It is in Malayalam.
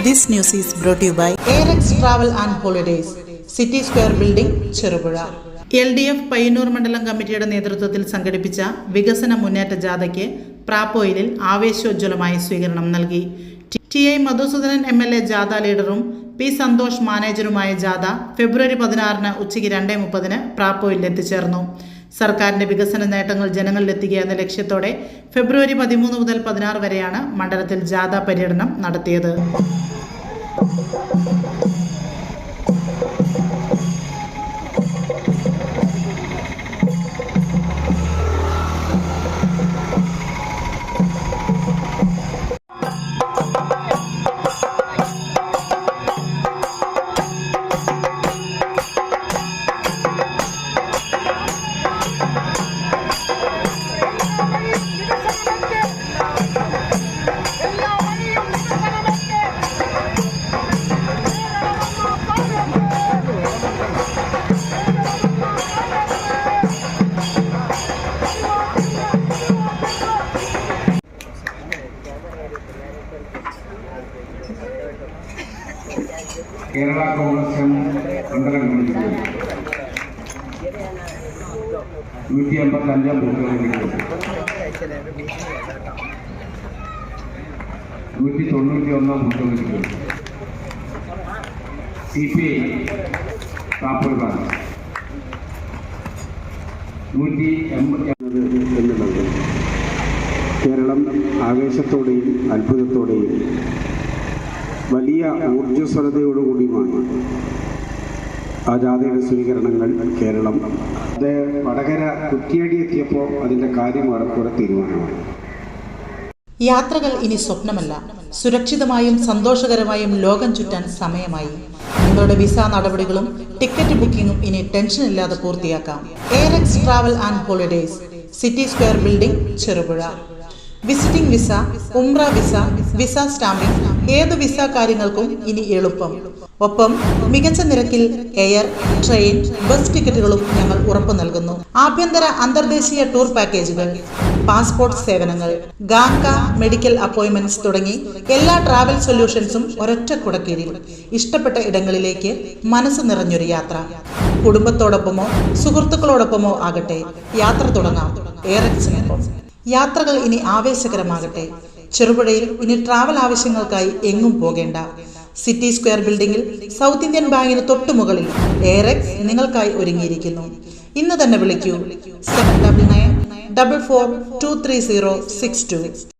This news is brought to you by ARX Travel and Holidays, City Square Building, Cherubura. LDF Payyanur മണ്ഡലം കമ്മിറ്റിയുടെ നേതൃത്വത്തിൽ സംഘടിപ്പിച്ച വികസന മുന്നേറ്റ ജാഥയ്ക്ക് പ്രാപ്പോയിലിൽ ആവേശോജ്വലമായ സ്വീകരണം നൽകി. ടി.ഐ. മധുസൂദനൻ MLA ജാഥ ലീഡറും പി. സന്തോഷ് മാനേജറുമായ ജാഥ ഫെബ്രുവരി 16 ഉച്ചയ്ക്ക് 2:30 പ്രാപ്പോയിലിൽ എത്തിച്ചേർന്നു. സർക്കാരിന്റെ വികസന നേട്ടങ്ങൾ ജനങ്ങളിലെത്തിക്കുക എന്ന ലക്ഷ്യത്തോടെ ഫെബ്രുവരി 13 മുതൽ 16 വരെയാണ് മണ്ഡലത്തിൽ ജാഥ പര്യടനം നടത്തിയത്. കേരള കോൺഗ്രസ് മണ്ഡലം കമ്മിറ്റി 155 ബൂത്തുകളിലേക്ക് 191 ബൂത്തുകളിലേക്ക് CPI കാപ്പൂർക്കാണ് 180 എന്നുള്ളത് കേരളം ആവേശത്തോടെയും അത്ഭുതത്തോടെയും വലിയ ഊർജ്ജസ്വലതയോടുകൂടിയുമാണ് ആ ജാഥയുടെ സ്വീകരണങ്ങൾ കേരളം അത് വടകര കുറ്റിയടി എത്തിയപ്പോൾ അതിൻ്റെ കാര്യം ഏറെക്കുറെ തീരുമാനമാണ്. യാത്രകൾ ഇനി സ്വപ്നമല്ല, സുരക്ഷിതമായും സന്തോഷകരമായും ലോകം ചുറ്റാൻ സമയമായി. നിങ്ങളുടെ വിസ നടപടികളും ടിക്കറ്റ് ബുക്കിംഗും ഇനി ടെൻഷനില്ലാതെ പൂർത്തിയാക്കാം. ARX travel and holidays, city square building, Cherupuzha. Visiting visa, Umrah visa, visa stamping, ഏത് വിസ കാര്യങ്ങൾക്കും ഇനി എളുപ്പം. ഒപ്പം മികച്ച നിരക്കിൽ എയർ, ട്രെയിൻ, ബസ് ടിക്കറ്റുകളും ഞങ്ങൾ ഉറപ്പു നൽകുന്നു. ആഭ്യന്തര അന്തർദേശീയ ടൂർ പാക്കേജുകൾ, പാസ്പോർട്ട് സേവനങ്ങൾ, ഗാങ്ക മെഡിക്കൽ അപ്പോയിന്റ്മെന്റ്സ് തുടങ്ങി എല്ലാ ട്രാവൽ സൊല്യൂഷൻസും ഒരൊറ്റ കുടക്കീഴിൽ. ഇഷ്ടപ്പെട്ട ഇടങ്ങളിലേക്ക് മനസ്സ് നിറഞ്ഞൊരു യാത്ര. കുടുംബത്തോടൊപ്പമോ സുഹൃത്തുക്കളോടൊപ്പമോ ആകട്ടെ, യാത്ര തുടങ്ങാം ARXനൊപ്പം. യാത്രകൾ ഇനി ആവേശകരമാകട്ടെ. ചെറുപുഴയിൽ ഇനി ട്രാവൽ ആവശ്യങ്ങൾക്കായി എങ്ങും പോകേണ്ട. സിറ്റി സ്ക്വയർ ബിൽഡിംഗിൽ സൗത്ത് ഇന്ത്യൻ ബാങ്കിന് തൊട്ടുമുകളിൽ ARX നിങ്ങൾക്കായി ഒരുങ്ങിയിരിക്കുന്നു. ഇന്ന് തന്നെ വിളിക്കൂ 7994423062.